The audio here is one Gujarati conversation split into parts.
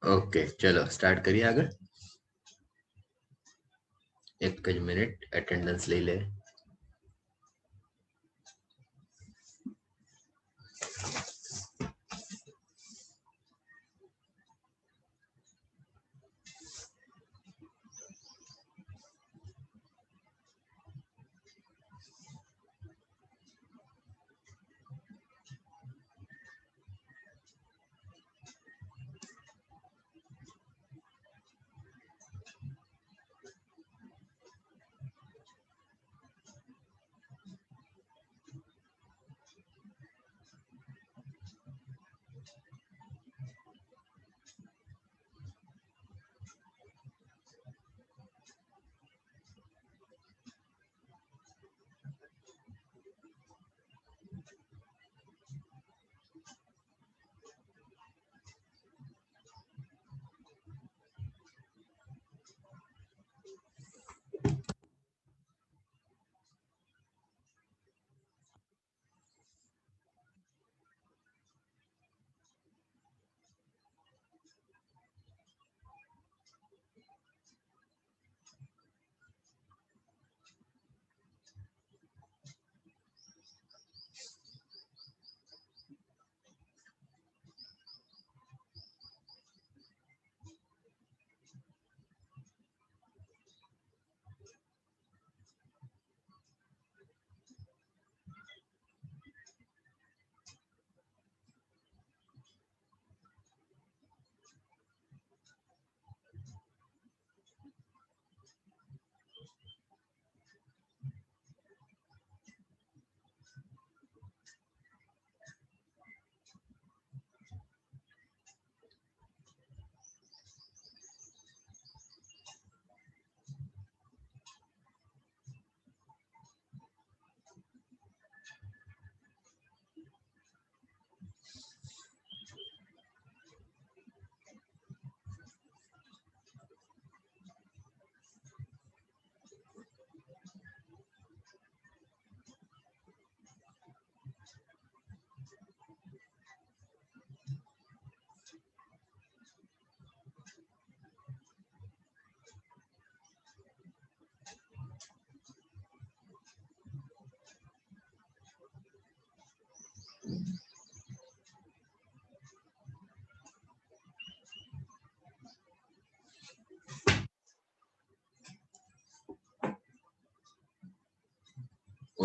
ओके चलो स्टार्ट करिए आगे। एक ज मिनिट अटेंडेंस ले ले।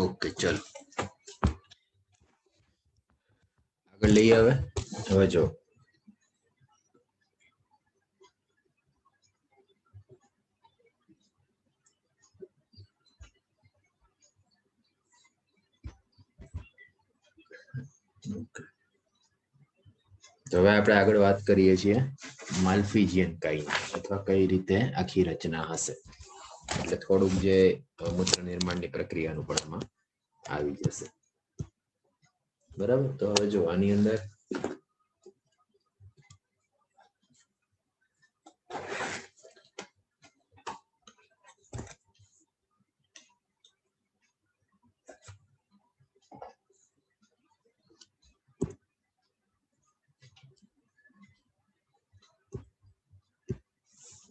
ओके चलो આગળ લઈએ। હવે જો તો હવે આપણે આગળ વાત કરીએ છીએ માલ્ફિજિયન કાઈની અથવા કઈ રીતે આખી રચના હશે। એટલે થોડુંક જે મૂત્ર નિર્માણની પ્રક્રિયાનું પણ આમાં આવી જશે। બરાબર, તો હવે જો આની અંદર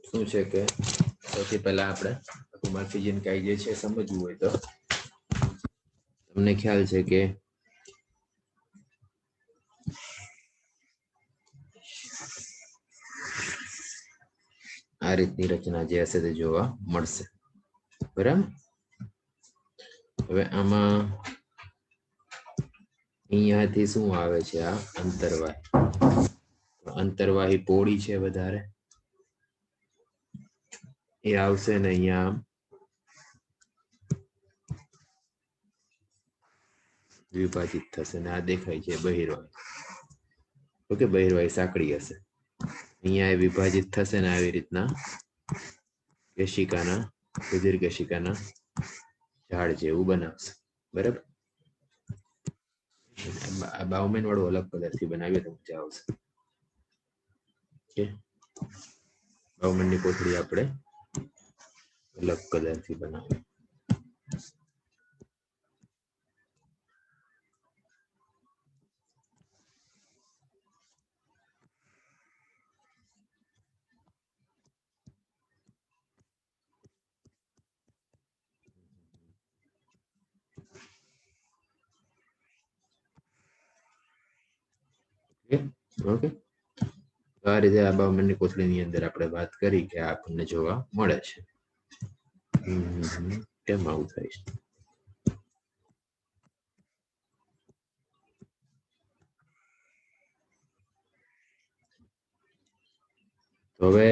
શું છે કે સૌથી પહેલા આપણે માલ્ફિજિયન કાઈ જે છે સમજવું હોય તો તમને ખ્યાલ છે કે આ રીતની રચના જે હશે તે જોવા મળશે। બરાબર, હવે આમાં અહીંયાથી શું આવે છે? આ અંતરવાહી। અંતરવાહી પોળી છે વધારે, એ આવશે ને અહીંયા વિભાજિત થશે ને આ દેખાય છે બહિર્વાહી। ઓકે, બહિર્વાહી સાંકડી હશે, અહીંયા એ વિભાજિત થશે ને આવી રીતના કેશિકાના રુધિર કેશિકાના ઝાડ જેવું બનાવશે। બરાબર, બાઉમેન વાળું અલગ કલરથી બનાવીએ તો મજા આવશે। બાઉમેનની કોથળી આપણે અલગ કલરથી બનાવીએ। ઓકે, તો આ રીતે આ બાવમનની કોથળીની અંદર આપણે વાત કરી કે આપણને જોવા મળે છે. કેમ આવું થાય છે? હવે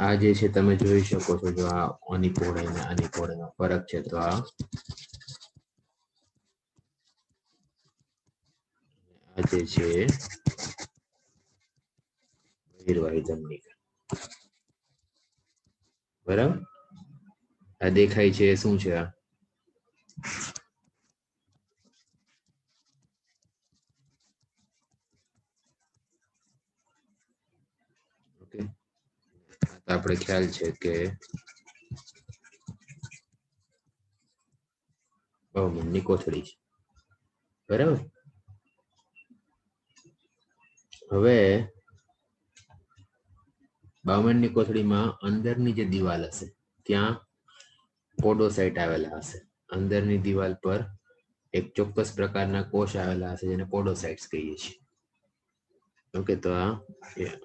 આ જે છે તમે જોઈ શકો છો, જો આ આની પહોળાઈ અને આની પહોળાઈનો ફરક છે, તો આ જે છે બહિર્વાહી ધમનિકા, બરાબર. આ દેખાય છે શું છે? આ ઓકે, આપણે ખ્યાલ છે કે બાવમનની કોથળી છે, બરાબર. હવે બાવમનની કોથળીમાં અંદરની જે દિવાલ હશે ત્યાં પોડોસાઇટ આવેલા હશે. અંદરની દિવાલ પર એક ચોક્કસ પ્રકારના કોષ આવેલા હશે જેને પોડોસાઇટ્સ કહીએ છીએ. ઓકે, તો આ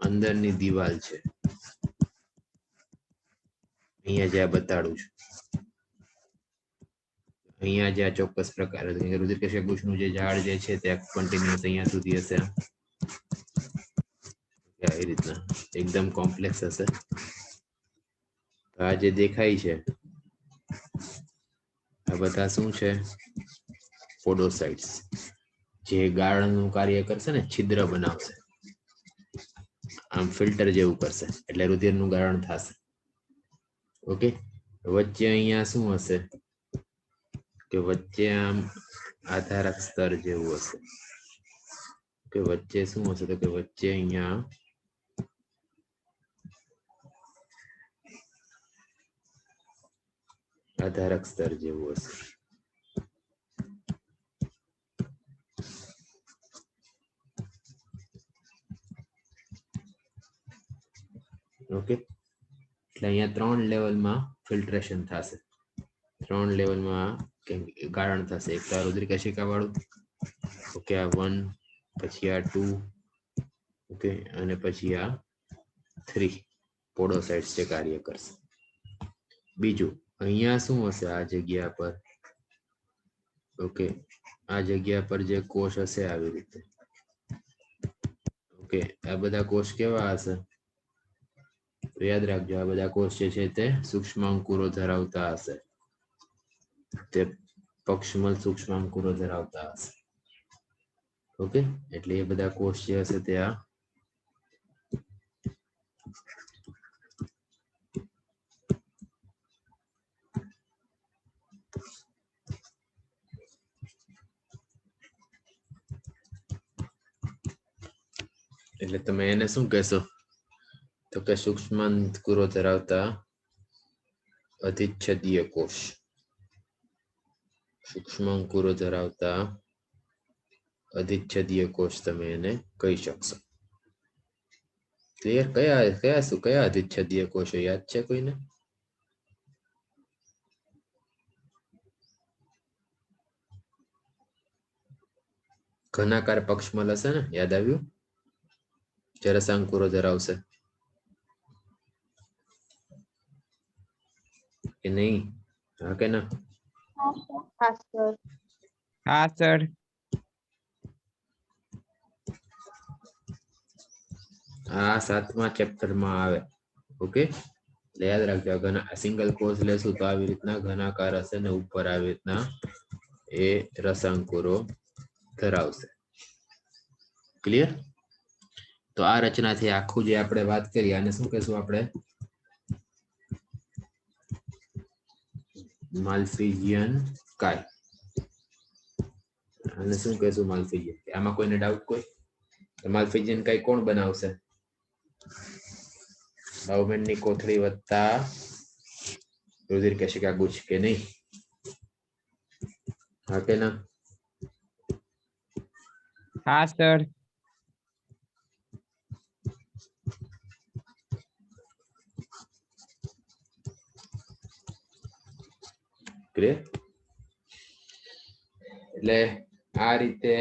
અંદરની દિવાલ છે. અહીંયા જે બતાડું છું, અહીંયા જે ચોક્કસ પ્રકાર રુધિરકેશિકાકોષનું જે ઝાડ જે છે તે કન્ટિન્યુઅસ અહીંયા સુધી હશે. એ રીતના એકદમ કોમ્પ્લેક્સ હશે. આ જે દેખાય છે આ બધા શું છે? પોડોસાઇટ્સ, જે ગાળણનું કાર્ય કરશે ને, છિદ્ર બનાવશે, આમ ફિલ્ટર જેવું કરશે એટલે રુધિરનું ગાળણ થશે. ઓકે, વચ્ચે અહીંયા શું હશે કે વચ્ચે આમ આધારક સ્તર જેવું હશે. કે વચ્ચે શું હશે તો કે વચ્ચે અહીંયા આધારક સ્તર જેવું હશે. ઓકે, એટલે અહીંયા 3 લેવલમાં ફિલ્ટ્રેશન થશે. 3 લેવલમાં ગાળણ થશે. એક તો રુધિરકેશિકા વાળું, ઓકે, આ 1, પછી આ 2, ઓકે, અને પછી આ 3 પોડોસાઇટ્સ જે કાર્ય કરશે. બીજું અહીંયા શું હશે આ જગ્યા પર? ઓકે, આ જગ્યા પર જે કોષ હશે આવી રીતે, ઓકે, આ બધા કોષ કેવા હશે? તો યાદ રાખજો, આ બધા કોષ જે છે તે સૂક્ષ્મ અંકુરો ધરાવતા હશે. તે પક્ષમલ સૂક્ષ્મ અંકુરો ધરાવતા હશે. ઓકે, એટલે એ બધા કોષ જે હશે તે આ એટલે તમે એને શું કહેશો તો કે સૂક્ષ્મ અંકુરો ધરાવતા અધિચ્છદીય કોષ. સૂક્ષ્મ અંકુરો ધરાવતા અધિચ્છદીય કોષ તમે એને કહી શકશો. ક્લિયર? કયા અધિચ્છદીય કોષો યાદ છે કોઈને? ઘનાકાર પક્ષમલ હશે ને, યાદ આવ્યું? જરસાંકુરો ધરાવશે કે નહીં? હા કે ના? હા સર. આ 7મા ચેપ્ટરમાં આવે. ઓકે, એટલે યાદ રાખજો, સિંગલ કોષ લેશું તો આવી રીતના ઘનાકાર હશે ને ઉપર આવી રીતના એ રસાંકુરો ધરાવશે. ક્લિયર? તો આ રચનાથી આખું જે આપણે વાત કરી આને શું કહેશું આપણે? માલ્ફિઝિયન કાય. આને શું કહેશું? માલ્ફિઝિયન. આમાં કોઈને ડાઉટ? કોઈ? માલ્ફિઝિયન કાય કોણ બનાવશે? બાઉમેનની કોથળી વત્તા રુધિરકેશિકા ગુચ્છ, કે નહીં? હા કે ના? હા સર. એટલે આ રીતે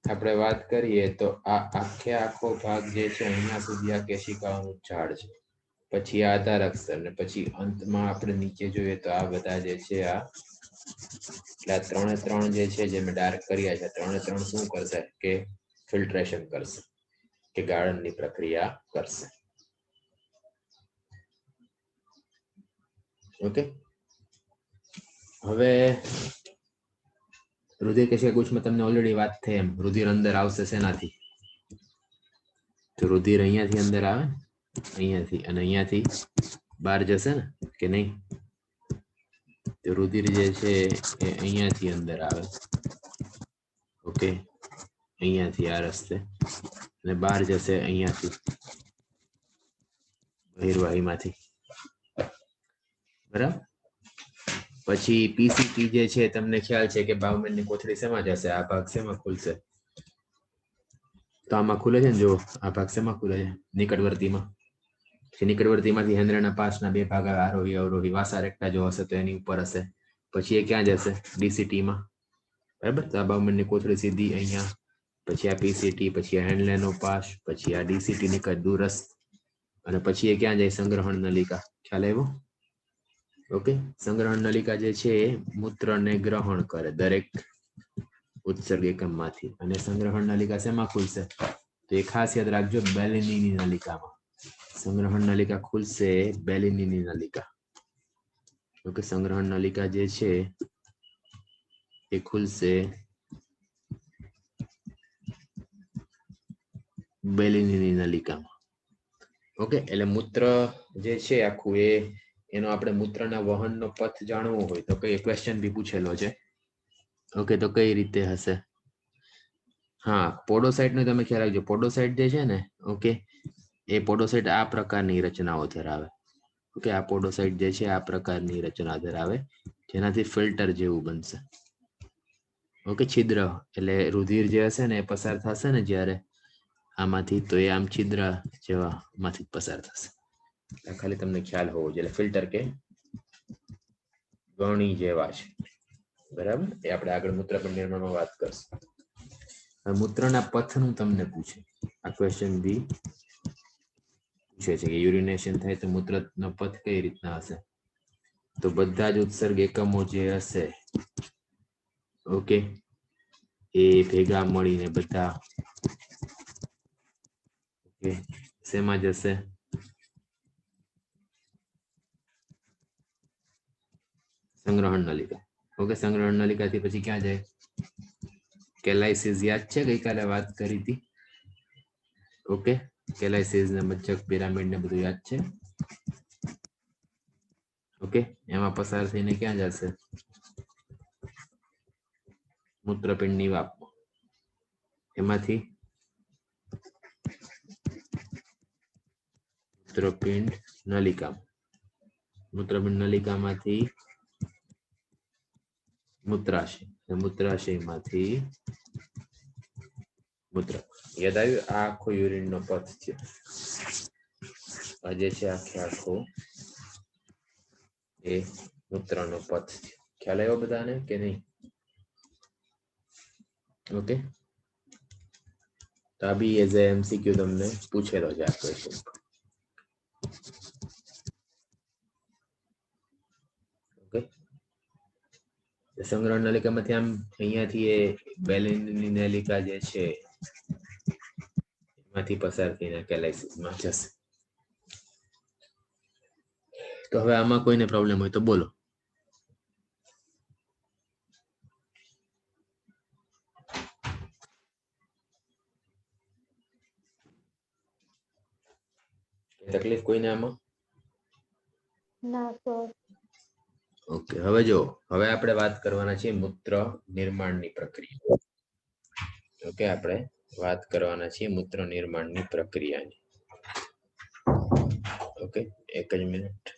આપણે વાત કરીએ તો આ આખો ભાગ જે છે અહીંયા સુધી આ કેશિકાઓનું ઝાડ છે, પછી આ આધાર અક્ષર ને પછી અંતમાં આપણે નીચે જોઈએ તો આ બધા જે છે આ ત્રણે ત્રણ જે છે જે મેં ડાર્ક કર્યા છે ત્રણે ત્રણ શું કરશે કે ફિલ્ટ્રેશન કરશે કે ગાળણની પ્રક્રિયા કરશે. ઓકે, હવે રુધિર કેશિકા ગુચ્છમાં તમને ઓલરેડી વાત થઈ એમ રુધિર અંદર આવશે શેનાથી? તો રુધિર અહીંયાથી અંદર આવે, અહીંયાથી, અને અહીંયાથી બહાર જશે ને કે નહીં? તો રુધિર જે છે એ અહીંયાથી અંદર આવે. ઓકે, અહીંયાથી આ રસ્તે અને બહાર જશે અહીંયાથી બહિર્વાહીમાંથી. બરાબર, પછી પીસીટી જે છે તમને ખ્યાલ છે કે બાઉમેનની કોથળી શેમાં જશે? આ ભાગ શેમાં ખુલશે? તો આમાં ખુલે છે ને, જો આ ભાગ શેમાં ખુલે છે? નિકટવર્તીમાં. નિકટવર્તીમાંથી હેન્દ્રના પાસના બે ભાગ આવે, આરોહી અવરોહી. વાસા રેખા જો હશે તો એની ઉપર હશે. પછી એ ક્યાં જશે? ડીસીટીમાં. બરાબર, તો આ બાઉમેનની કોથળી સીધી અહીંયા, પછી આ પીસીટી, પછી આ હેન્ડલેનો પાસ, પછી આ ડીસીટી નિકટ દૂરસ્થ, અને પછી એ ક્યાં જાય? સંગ્રહણ નલિકા. ખ્યાલ આવ્યો? ઓકે, સંગ્રહણ નલિકા જે છે એ મૂત્રને ગ્રહણ કરે દરેક ઉત્સર્ગ એકમમાંથી, અને સંગ્રહણ નલિકા શેમાં ખુલશે? તો એ ખાસ યાદ રાખજો, બેલિનીની નલિકામાં. સંગ્રહણ નલિકા ખુલશે બેલિનીની નલિકા. ઓકે, સંગ્રહણ નલિકા જે છે એ ખુલશે બેલિનીની નલિકામાં. ઓકે, એટલે મૂત્ર જે છે આખું એનો આપણે મૂત્રના વહનનો પથ જાણવો હોય તો કઈ ક્વેશ્ચન બી પૂછેલો છે. ઓકે, તો કઈ રીતે હશે? હા, પોડોસાઇટ નો તમે ખ્યાલ રાખજો. પોડોસાઇટ જે છે ને, ઓકે, એ પોડોસાઇટ આ પ્રકારની રચનાઓ ધરાવે. ઓકે, આ પોડોસાઇટ જે છે આ પ્રકારની રચના ધરાવે, જેનાથી ફિલ્ટર જેવું બનશે. ઓકે, છિદ્ર એટલે રુધિર જે હશે ને એ પસાર થશે ને જ્યારે આમાંથી, તો એ આમ છિદ્ર જેવા માંથી પસાર થશે. ખાલી તમને ખ્યાલ હોવો જોઈએ. ફિલ્ટર કે ગણી જેવા છે. બરાબર, એ આપણે આગળ મૂત્રપિંડ નિર્માણમાં વાત કરશું. મૂત્રના પથનું તમને પૂછે આ ક્વેશ્ચન બી પૂછે છે કે યુરિનેશન થાય તો મૂત્રનો પથ કઈ રીતના હશે? તો બધા જ ઉત્સર્ગ એકમો જે હશે, ઓકે, એ ભેગા મળીને બધા શેમાં જશે? સંગ્રહણ નલિકા. ઓકે, સંગ્રહણ નલિકાથી પછી ક્યાં જાય? કેલાઇસિસ યાદ છે, ગઈકાલે વાત કરી હતી. ઓકે, કેલાઇસિસ ને મજ્જક પિરામિડ ને બધું યાદ છે. ઓકે, એમાં પસાર થઈને ક્યાં જશે? મૂત્રપિંડની વાપમાં. એમાંથી મૂત્રપિંડ નલિકા, મૂત્રપિંડ નલિકામાંથી મૂત્રાશય, મૂત્રાશયમાંથી મૂત્ર. યાદ આવ્યું? આ આખો યુરિન નો પથ છે. આ જે છે આખો એ મૂત્રનો પથ છે. ખ્યાલ આવ્યો બધાને કે નહીં? ઓકે, તો આ બી એઝ એ એમસીક્યુ તમને પૂછેલો છે આ ક્વેશ્ચન. ઓકે, સંગ્રહણ નલિકામાંથી આમ અહીંયાથી એ બેલિનની નલિકા જે છે એમાંથી પસાર થઈને કેલાઇસિસમાં જશે. તો હવે આમાં કોઈને પ્રોબ્લેમ હોય તો બોલો. તકલીફ કોઈને આમાં? ના સર. ઓકે, હવે જો હવે આપણે વાત કરવાના છીએ મૂત્ર નિર્માણની પ્રક્રિયા. ઓકે, આપણે વાત કરવાના છીએ મૂત્ર નિર્માણની પ્રક્રિયાની. ઓકે, એક જ મિનિટ.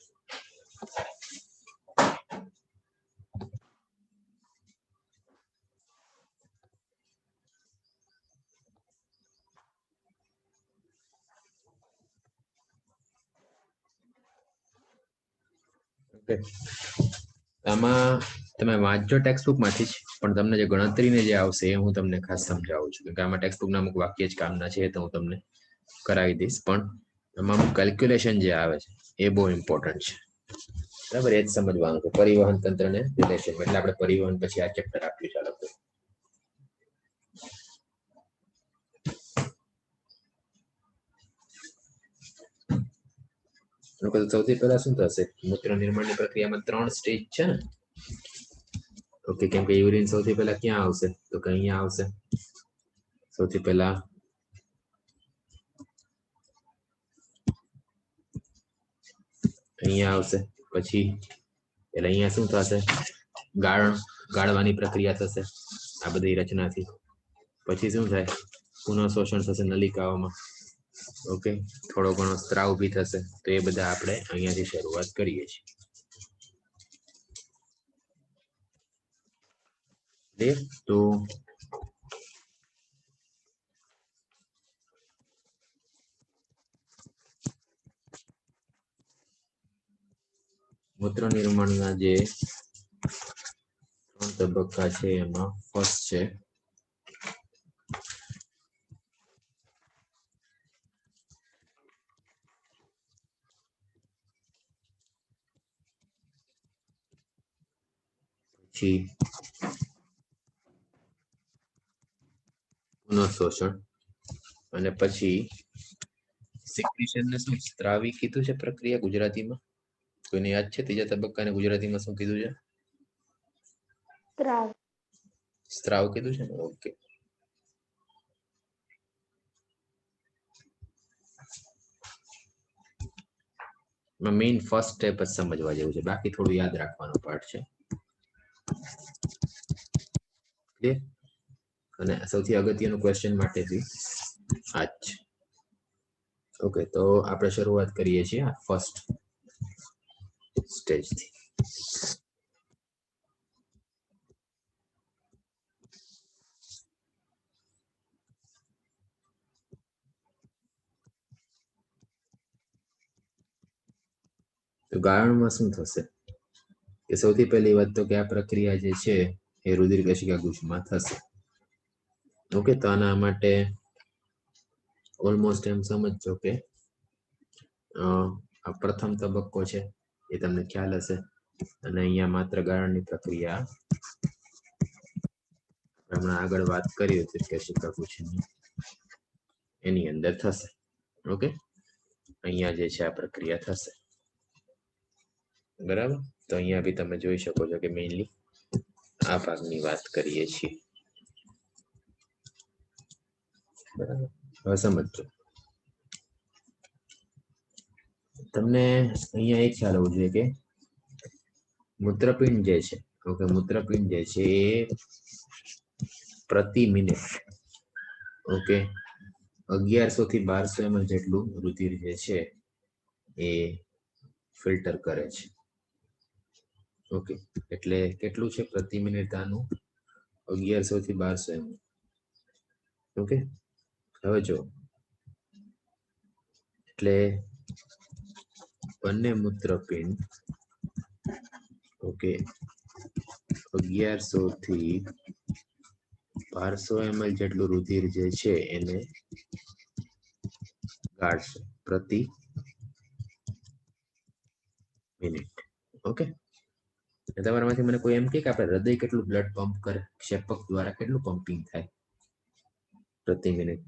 ઓકે, આમાં તમે વાંચજો ટેક્સ્ટ બુક માંથી જ, પણ તમને જે ગણતરીને જે આવશે એ હું તમને ખાસ સમજાવું છું, કે આમાં ટેક્સ્ટ બુકના અમુક વાક્ય જ કામના છે તો હું તમને કરાવી દઈશ, પણ એમાં અમુક કેલ્ક્યુલેશન જે આવે છે એ બહુ ઇમ્પોર્ટન્ટ છે. બરાબર, એ જ સમજવાનું છે પરિવહન તંત્ર ને રિલેશન. એટલે આપણે પરિવહન પછી આ ચેપ્ટર આપ્યું. ચાલો સૌથી પહેલા શું થશે? મૂત્ર નિર્માણની પ્રક્રિયામાં 3 સ્ટેજ છે ને. ઓકે, કેમ કે યુરિન સૌથી પહેલા ક્યાં આવશે? તો કે અહીંયા આવશે. સૌથી પહેલા અહીંયા આવશે, પછી એટલે અહીંયા શું થશે? ગાળવાની પ્રક્રિયા થશે આ બધી રચનાથી. પછી શું થાય? પુનઃ શોષણ થશે નલિકાઓમાં. ઓકે, થોડો ઘણો સ્ત્રાવ બી થશે. તો એ બધા આપણે અહીંયાથી શરૂઆત કરીએ છીએ. તો મૂત્ર નિર્માણના જે 3 તબક્કા છે એમાં ફર્સ્ટ છે પછી પુનઃશોષણ, અને પછી સિક્રીશન ને શું સ્ત્રાવી કીધું છે પ્રક્રિયા ગુજરાતીમાં? કોઈને યાદ છે ત્રીજા તબક્કાને ગુજરાતીમાં શું કીધું છે? સ્ત્રાવ કીધું છે ને. ઓકે, મેઇન ફર્સ્ટ સ્ટેપ જ સમજવા જેવું છે, બાકી થોડું યાદ રાખવાનો પાર્ટ છે. અને સૌથી અગત્યનું ક્વેશ્ચન માટે બી આ જ છે. ઓકે, તો આપણે શરૂઆત કરીએ છીએ આ ફર્સ્ટ સ્ટેજથી. તો ગાળણમાં શું થશે? કે સૌથી પહેલી વાત તો કે આ પ્રક્રિયા જે છે એ રુધિર કેશિકા ગુચ્છમાં થશે. ઓકે, તો આના માટે ઓલમોસ્ટ એમ સમજો કે આ પ્રથમ તબક્કો છે એ તમને ખ્યાલ હશે, અને અહીંયા માત્ર ગાળણની પ્રક્રિયા હમણાં આગળ વાત કરી હતી કેશિકા ગુચ્છની એની અંદર થશે. ઓકે, અહીંયા જે છે આ પ્રક્રિયા થશે. બરાબર, તો અહીંયા બી તમે જોઈ શકો છો કે મેઇનલી આ ભાગની વાત કરીએ છીએ. બરાબર, હવે સમજો. તમને અહીંયા એક ખ્યાલ હોવો જોઈએ કે મૂત્રપિંડ જે છે, ઓકે, મૂત્રપિંડ જે છે એ પ્રતિ મિનિટ, ઓકે, 1100 થી 1200 ml જેટલું રુધિર જે છે એ ફિલ્ટર કરે છે. ઓકે, એટલે કેટલું છે પ્રતિ મિનિટ? આનું 1100 થી 1200 ml. ઓકે, હવે જો એટલે બંને મૂત્રપિંડ, ઓકે, 1100 થી 1200 ml જેટલું રુધિર જે છે એને ગાળશે પ્રતિ મિનિટ. ઓકે, તમારામાંથી મને કોઈ એમ કે આપણે હૃદય કેટલું બ્લડ પંપ કરે? ક્ષેપક દ્વારા કેટલું પંપિંગ થાય પ્રતિ મિનિટ?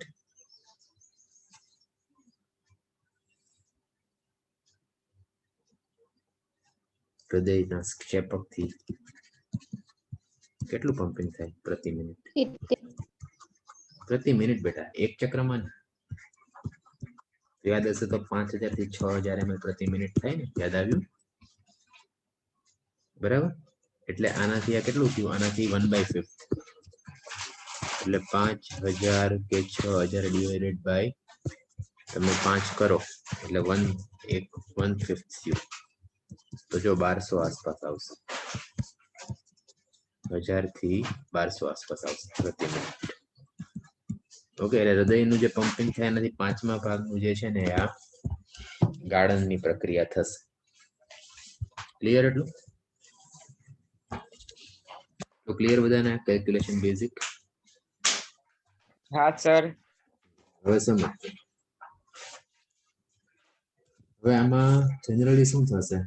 હૃદયના ક્ષેપકથી કેટલું પંપિંગ થાય પ્રતિ મિનિટ? પ્રતિ મિનિટ બેટા, એક ચક્રમાં યાદ હશે તો 5000 થી 6000 ml પ્રતિ મિનિટ થાય ને? યાદ આવ્યું? બરાબર, એટલે આનાથી આ કેટલું થયું? આનાથી 1/5, એટલે 5000 કે 6000 ડિવાઇડેડ બાય તમે 5 કરો એટલે 1/5 થયું. તો જો 1200 આસપાસ આવશે. 1000 થી 1200 આસપાસ આવશે પ્રતિ મિનિટ. ઓકે, એટલે હૃદયનું જે પંપિંગ થાય એનાથી 5મા ભાગનું જે છે ને આ ગાળણની પ્રક્રિયા થશે. ક્લિયર? એટલું તો ક્લિયર બધાને કેલ્ક્યુલેશન બેઝિક? હા સર. હવે સમજ. હવે આમાં જનરલી શું થશે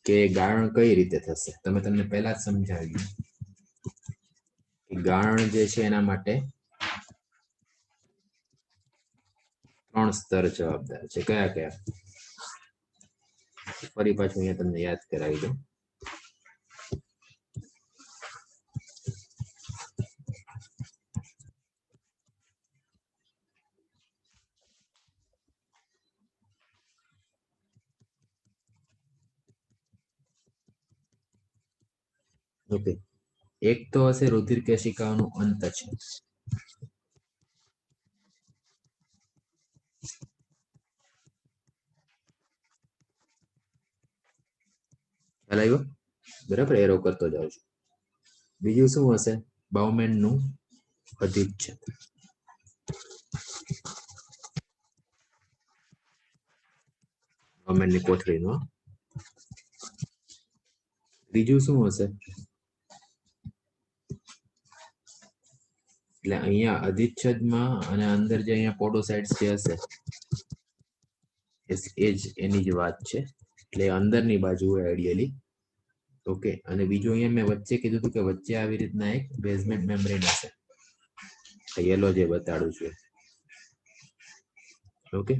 કે ગાળણ કઈ રીતે થશે તમે તમને પહેલા જ સમજાવ્યું કે ગાળણ જે છે એના માટે 3 સ્તર જવાબદાર છે. કયા કયા? ફરી પાછું અહીંયા તમને યાદ કરાવી દઉં. ઓકે, એક તો હશે રુધિર કેશિકાઓનું અંત છે. ખ્યાલ આવ્યો? બરાબર, એરો કરતો જાઉં છું. બીજું શું હશે? બાઉમેન નું અધિચ્છદ. બાઉમેન ની કોથળીનું. ત્રીજું શું હશે? એટલે અહીંયા અધિચ્છદમાં અને અંદર જે અહીંયા પોડોસાઇટ્સ જે હશે એ જ એની જ વાત છે. એટલે અંદરની બાજુ હોય આઈડિયલી. ઓકે, અને બીજું અહીંયા મેં વચ્ચે કીધું હતું કે વચ્ચે આવી રીતના એક બેઝમેન્ટ મેમ્બ્રેન હશે. યલો જે બતાડું છું. ઓકે,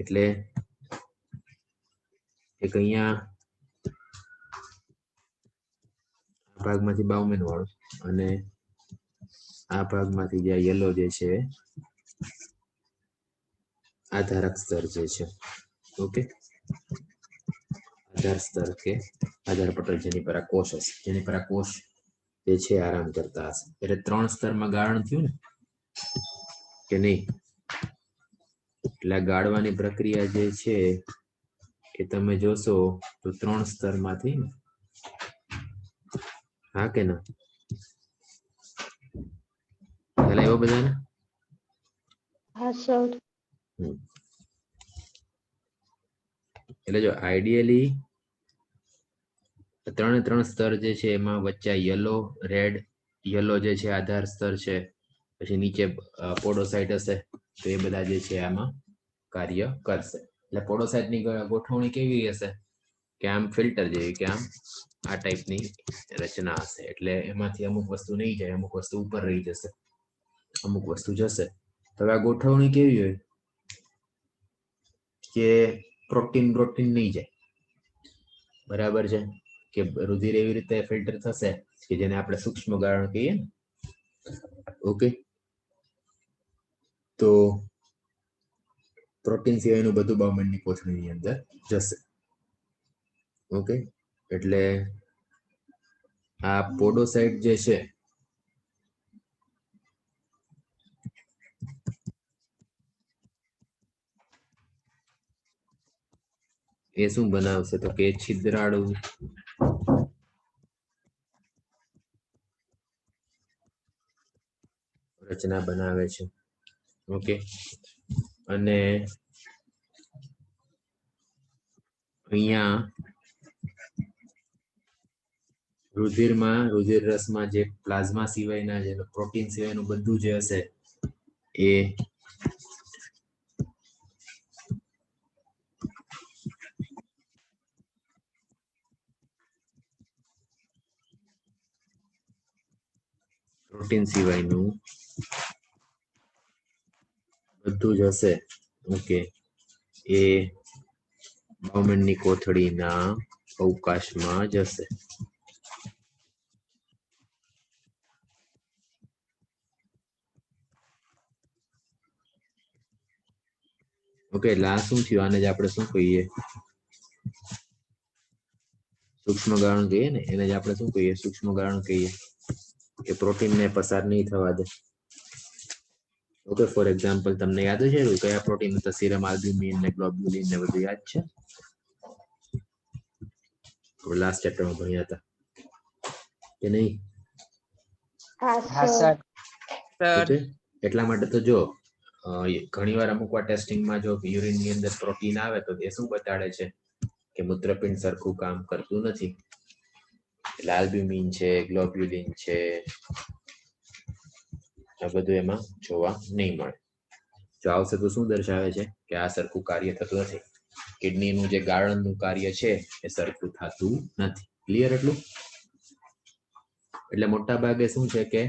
એટલે એક અહીંયા આ ભાગમાંથી બાઉમેન વાળું અને આ ભાગમાંથી જે યલો જે છે આધારક સ્તર જે છે. ઓકે, આધાર સ્તર કે આધાર પટલ જેની પર આ કોષ હશે, જેની પર આ કોષ જે છે આરામ કરતા હશે. એટલે 3 સ્તરમાં ગાળણ થયું ને કે નહીં? એટલે ગાળવાની પ્રક્રિયા જે છે એ તમે જોશો તો 3 સ્તરમાંથી. હા કે ના? ખ્યાલ આવ્યો બધાને? હા સર. એટલે જો આઈડિયલી 3 સ્તર જે છે એમાં વચ્ચે યલો રેડ, યલો જે છે આધાર સ્તર છે, પછી નીચે પોડોસાઇટ હશે, તો એ બધા જે છે આમાં કાર્ય કરશે. એટલે પોડોસાઇટની ગોઠવણી કેવી હશે કે આમ ફિલ્ટર જેવી, કે આમ આ ટાઈપની રચના હશે. એટલે એમાંથી અમુક વસ્તુ નહીં જાય, અમુક વસ્તુ ઉપર રહી જશે, અમુક વસ્તુ જશે. તો આ ગોઠવણી કેવી હોય કે પ્રોટીન નહીં જાય. બરાબર છે કે રુધિર એવી રીતે ફિલ્ટર થશે કે જેને આપણે સૂક્ષ્મ ગાળણ કહીએ ને. ઓકે, તો પ્રોટીન સિવાયનું બધું બાઉમેનની કોથળીની અંદર જશે. ઓકે, એટલે આ પોડોસાઇટ જે છે એ શું બનાવશે તો કે છિદ્રાળુ રચના બનાવે છે. ઓકે, અને અહીંયા રુધિર રસમાં જે પ્લાઝમા સિવાયના જે પ્રોટીન સિવાયનું બધું જે હશે એ પ્રોટીન સિવાયનું બધું જ હશે. ઓકે, એ બાઉમેનની કોથળીના અવકાશમાં જશે. ઓકે, એટલે આ શું થયું? આને જ આપણે શું કહીએ? સૂક્ષ્મ ગાળણ કહીએ ને, એને જ આપણે શું કહીએ? સૂક્ષ્મ ગાળણ કહીએ. કે પ્રોટીનને પસાર નહીં થવા દે. ઓકે, ફોર એક્ઝામ્પલ તમને યાદ છે કયા પ્રોટીન હતા? સીરમ આલ્બ્યુમિન ને ગ્લોબ્યુલિન ને બધું યાદ છે? લાસ્ટ ચેપ્ટરમાં ભણ્યા હતા કે નહીં? હા સર. ઓકે, એટલા માટે તો જો ઘણીવાર અમુક વાર ટેસ્ટિંગમાં જો યુરિનની અંદર પ્રોટીન આવે તો એ શું બતાડે છે કે મૂત્રપિંડ સરખું કામ કરતું નથી. એટલે આલ્બ્યુમિન છે, ગ્લોબ્યુલિન છે, આ બધું એમાં જોવા નહીં મળે. જો આવશે તો શું દર્શાવે છે કે આ સરખું કાર્ય થતું નથી, કિડનીનું જે ગાળણનું કાર્ય છે એ સરખું થતું નથી. ક્લિયર એટલું? એટલે મોટા ભાગે શું છે કે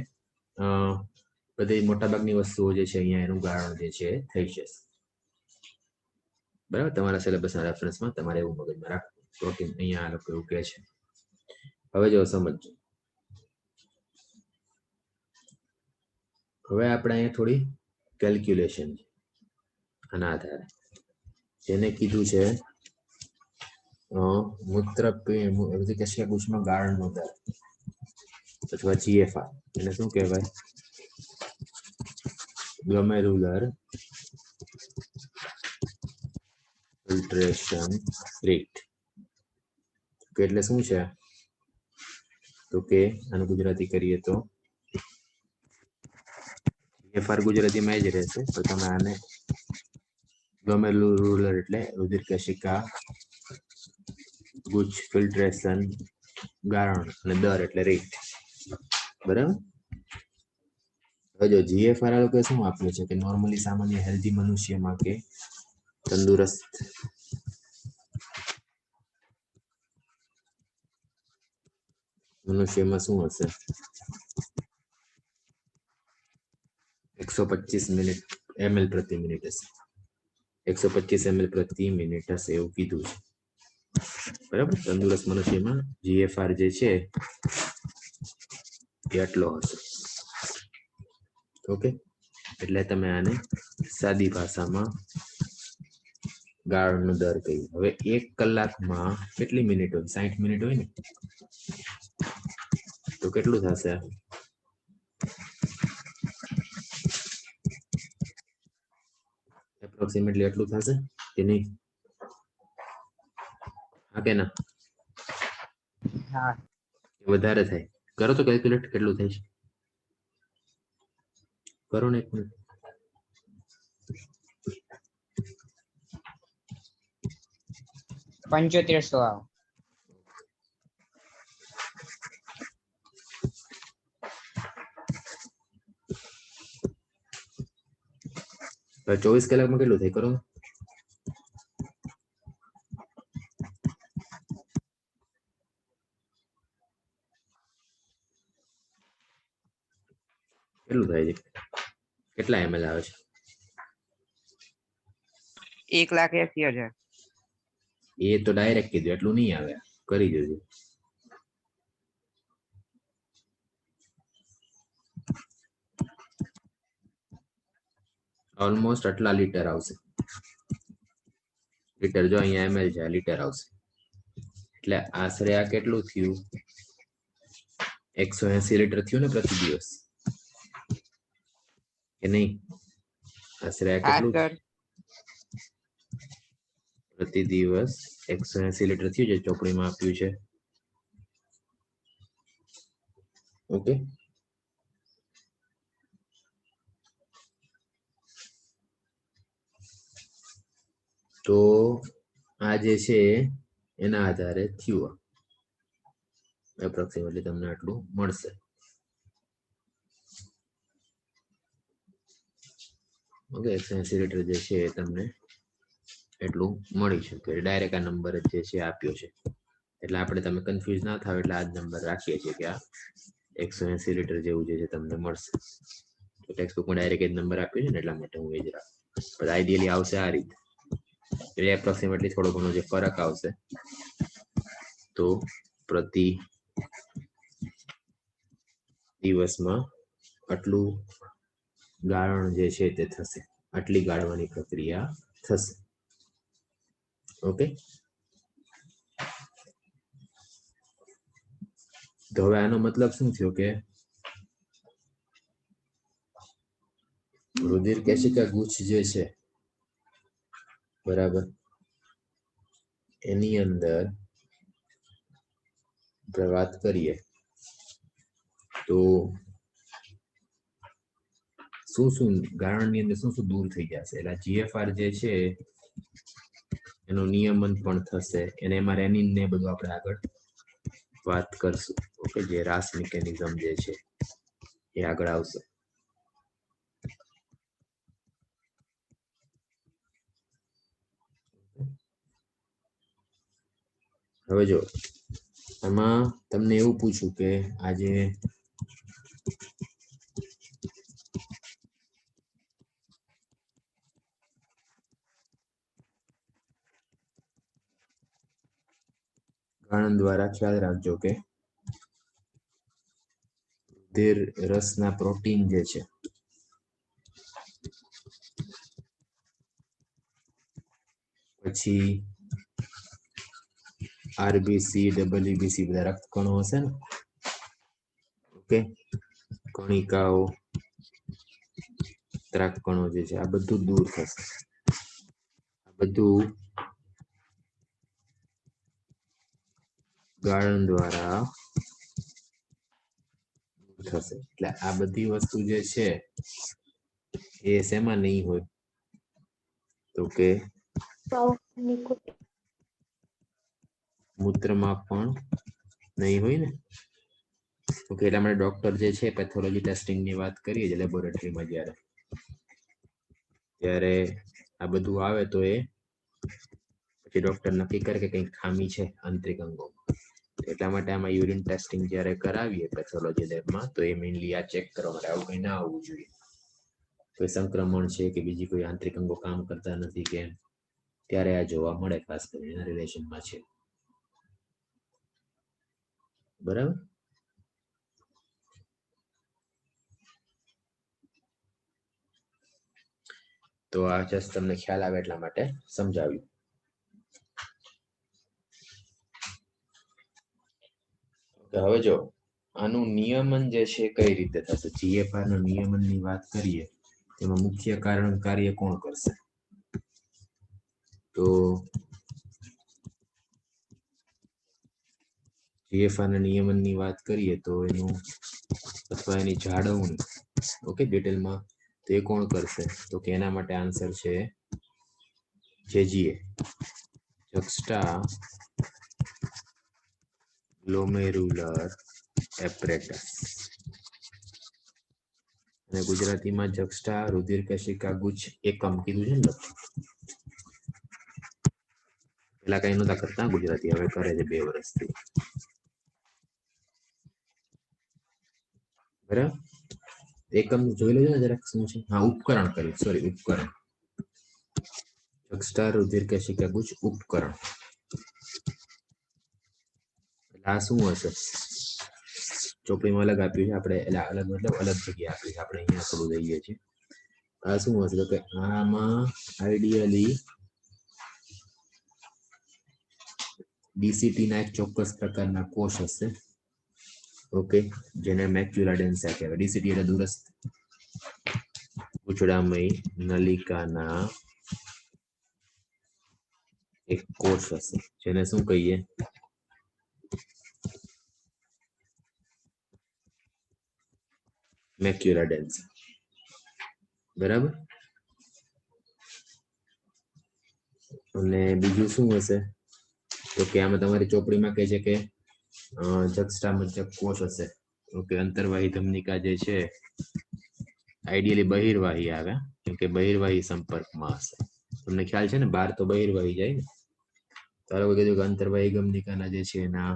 બધી મોટાભાગની વસ્તુઓ જે છે અહીંયા એનું ગાળણ જે છે થઈ જશે. બરાબર, તમારા સિલેબસના રેફરન્સમાં તમારે એવું મગજમાં રાખવું. પ્રોટીન અહીંયા આ લોકો એવું કહે છે. હવે જો સમજો, હવે આપણે અહીંયા થોડી કેલ્ક્યુલેશન છે આના આધારે, જેને કીધું છે મૂત્રપિંડ કુશમાં ગાળણનો દર અથવા GFR, એને શું કહેવાય? ગ્લોમેરુલર ફિલ્ટ્રેશન રેટ. એટલે શું છે? તો કે આનું ગુજરાતી કરીએ તો GFR ગુજરાતીમાં જ રહેશે, તો તમે આને ગ્લોમેરુલર એટલે રુધિર કેશિકા ગુચ્છ ફિલ્ટ્રેશન ગાળણ અને દર એટલે રેટ. બરાબર. હવે જો GFR આ લોકો શું આપ્યું છે કે નોર્મલી સામાન્ય હેલ્ધી મનુષ્યમાં કે તંદુરસ્ત મનુષ્યમાં શું હશે? 125 ml પ્રતિ મિનિટ હશે. 125 ml પ્રતિ મિનિટ હશે એવું કીધું છે. બરાબર. તંદુરસ્ત મનુષ્યમાં GFR જે છે એ આટલો હશે. ઓકે, એટલે તમે આને સાદી ભાષામાં ગાળણનો દર કહ્યું. હવે 1 કલાકમાં કેટલી મિનિટ હોય? 60 મિનિટ હોય ને, તો કેટલું થશે? એપ્રોક્સિમેટલી એટલું થશે કે નહીં? હા કે ના? હા. વધારે થાય? કરો તો કેલ્ક્યુલેટ કેટલું થાય છે? કરો ને 1 મિનિટ. $7500 આવે. હવે 24 કલાકમાં કેટલું થાય? કરો. કેટલું થાય છે? કેટલા ml આવે છે? 1,80,000. એ તો ડાયરેક્ટ કીધું, એટલું નહીં આવે. કરી જોજો. ઓલમોસ્ટ આટલા લીટર આવશે. લીટર જો અહીંયા ml છે, લીટર આવશે. એટલે આશરે આ કેટલું થયું? 180 લીટર થયું ને પ્રતિ દિવસ, કે નહીં? આશરે આ કેટલું પ્રતિ દિવસ? 180 લીટર થયું છે, ચોપડીમાં આપ્યું છે. ઓકે, તો આ જે છે એના આધારે થયું, એપ્રોક્સિમેટલી તમને આટલું મળશે. ઓકે, 180 લીટર જે છે એ તમને એટલું મળી શકે. ડાયરેક્ટ આ નંબર જે છે આપ્યો છે, એટલે આપણે તમે કન્ફ્યુઝ ના થાવ એટલે આ જ નંબર રાખીએ છીએ કે આ 180 લીટર જેવું જે છે તમને મળશે. તો ટેક્સ્ટ બુકમાં ડાયરેક્ટ એ જ નંબર આપ્યો છે ને એટલા માટે હું એ જ રાખું. પણ આઈડિયલી આવશે આ રીતે, એટલે એપ્રોક્સિમેટલી થોડો ઘણો જે ફરક આવશે તો પ્રતિ દિવસમાં આટલું ગાળણ જે છે તે થશે, આટલી ગાળવાની પ્રક્રિયા થશે. ઓકે, તો હવે આનો મતલબ શું થયો કે રુધિર કેશિકા ગુચ્છ જે છે, બરાબર, એની અંદર આપણે વાત કરીએ તો શું ગાળણની અંદર શું દૂર થઈ જશે? એટલે GFR જે છે એનું નિયમન પણ થશે, અને એમાં રેનિન ને બધું આપણે આગળ વાત કરશું. ઓકે, જે રાસ મિકેનિઝમ જે છે એ આગળ આવશે. હવે જો આમાં તમને એવું પૂછું કે આજે ગાળણ દ્વારા ખ્યાલ રાખજો કે રુધિર રસના પ્રોટીન જે છે પછી આરબીસી ડબલ્યુબીસી બધા રક્તકણો હશે ને, ઓકે, કણિકાઓ ત્રાકકણો જે છે આ બધું દૂર થશે. આ બધું ગાળણ દ્વારા થશે. એટલે આ બધી વસ્તુ જે છે એ શેમાં નહીં હોય તો કે મૂત્રમાં પણ નહીં હોય ને. ઓકે, એટલે આપણે ડોક્ટર જે છે પેથોલોજી ટેસ્ટિંગ ની વાત કરીએ છીએ લેબોરેટરીમાં ત્યારે આ બધું આવે તો એ પછી ડોક્ટર નક્કી કરે કે કંઈક ખામી છે આંતરિક અંગોમાં. એટલા માટે આમાં યુરિન ટેસ્ટિંગ જ્યારે કરાવીએ પેથોલોજી લેબમાં તો એ મેઇનલી આ ચેક કરવા માટે આવું કંઈ ના આવવું જોઈએ. કોઈ સંક્રમણ છે કે બીજી કોઈ આંતરિક અંગો કામ કરતા નથી કે ત્યારે આ જોવા મળે, ખાસ કરીને એના રિલેશનમાં છે. બરાબર. તો આ જસ્ટ તમને ખ્યાલ આવે એટલા માટે સમજાવ્યું. હવે જો આનું નિયમન જે છે કઈ રીતે થશે, જીએફઆર નું નિયમન ની વાત કરીએ તેમાં મુખ્ય કારણ કાર્ય કોણ કરશે? તો જીએફઆર ના નિયમન ની વાત કરીએ તો એનું અથવા એની જાળવણી, ઓકે, ડિટેલમાં તો એ કોણ કરશે? તો કે એના માટે આન્સર છે જેજીએ, જક્સ્ટા ગ્લોમેરુલર એપરેટસ, અને ગુજરાતીમાં જક્સ્ટા રુધિર કેશિકા ગુચ્છ એકમ કીધું છે ને. પેલા કઈ નતા કરતા ગુજરાતી, હવે કરે છે 2 વર્ષથી. બરાબર. એકમ જોઈ લેજો ને જરાક શું છે. હા, ઉપકરણ કર્યું, સોરી, ઉપકરણ. જક્સ્ટા રુધિર કેશિકા ગુચ્છ ઉપકરણ. આ શું હશે? ચોપડીમાં અલગ આપ્યું છે આપણે, એટલે અલગ મતલબ અલગ જગ્યાએ આપ્યું છે, આપણે અહીંયા થોડું લઈએ છીએ. આ શું હશે તો કે આમાં આઈડિયલી ડીસીટી ના એક ચોક્કસ પ્રકારના કોષ હશે, ઓકે, જેને મેક્યુલા ડેન્સા કહેવાય. ડીસીટી એટલે દૂરસ્થ પૂંછડામય નલિકાના એક કોષ હશે, જેને શું કહીએ? મેક્યુલા ડેન્સા. બરાબર. અને બીજું શું હશે તો કે આમાં તમારી ચોપડીમાં કહે છે કે જક્સ્ટા મજ્જક કોષ હશે, ઓકે. અંતર્વાહી ધમનિકા જે છે આઈડિયલી બહિર્વાહી આવે, કેમ કે બહિર્વાહી સંપર્કમાં હશે. તમને ખ્યાલ છે ને, બહાર તો બહિર્વાહી જાય ને. તારો કીધું કે અંતર્વાહી ધમનિકાના જે છે એના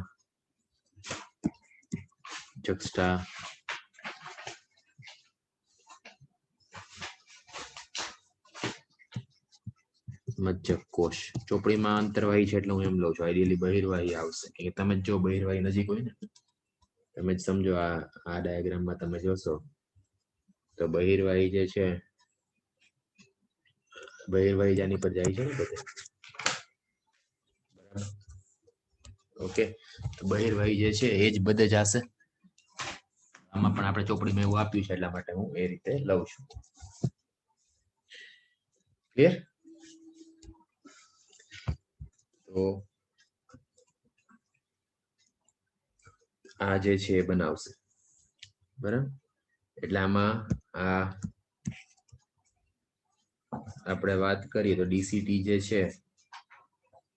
જક્સ્ટા મજ્જક કોષ. ચોપડીમાં અંતર્વાહી છે એટલે હું એમ લઉં છું, આઈડિયલી બહિર્વાહી આવશે, કે તમે જો બહિર્વાહી નજીક હોય ને, તમે જ સમજો. આ ડાયાગ્રામમાં તમે જોશો તો બહિર્વાહી જે છે, બહિર્વાહી જાની પર જાય છે ને બધે, ઓકે. તો બહિર્વાહી જે છે એ જ બધે જશે. આમાં પણ આપણે ચોપડીમાં એવું આપ્યું છે એટલા માટે હું એ રીતે લઉં છું. ક્લિયર? તો આ જે છે એ બનાવશે. બરાબર. એટલે આમાં આ આપણે વાત કરીએ તો ડીસીટી જે છે,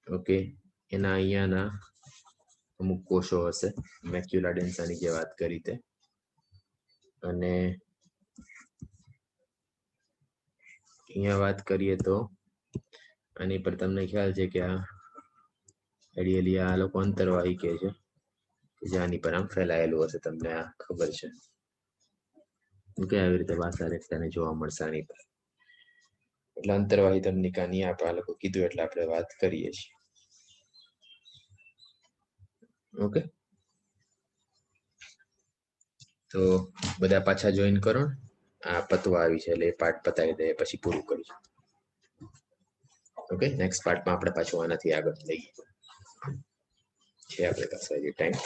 ઓકે, એના અહીંયાના અમુક કોષો હશે, મેક્યુલા ડેન્સાની જે વાત કરી તે. અને અહીંયા વાત કરીએ તો આની પર તમને ખ્યાલ છે કે આ આઈડિયલી આ લોકો અંતરવાહી કહે છે, જે આની પર આમ ફેલાયેલું હશે, તમને આ ખબર છે. ઓકે, આવી રીતે વાસારેખતાને જોવા મળશે આની પર. એટલે અંતરવાહી તંત્રિકાની આ લોકો કીધું એટલે આપણે વાત કરીએ છીએ. ઓકે, તો બધા પાછા જોઈન કરો. આ પતવા આવી છે એટલે એ પાર્ટ પતાવી દે પછી પૂરું કરીશું. ઓકે, નેક્સ્ટ પાર્ટમાં આપણે પાછું આનાથી આગળ લઈએ છે આપણે પાસે ટાઈમ.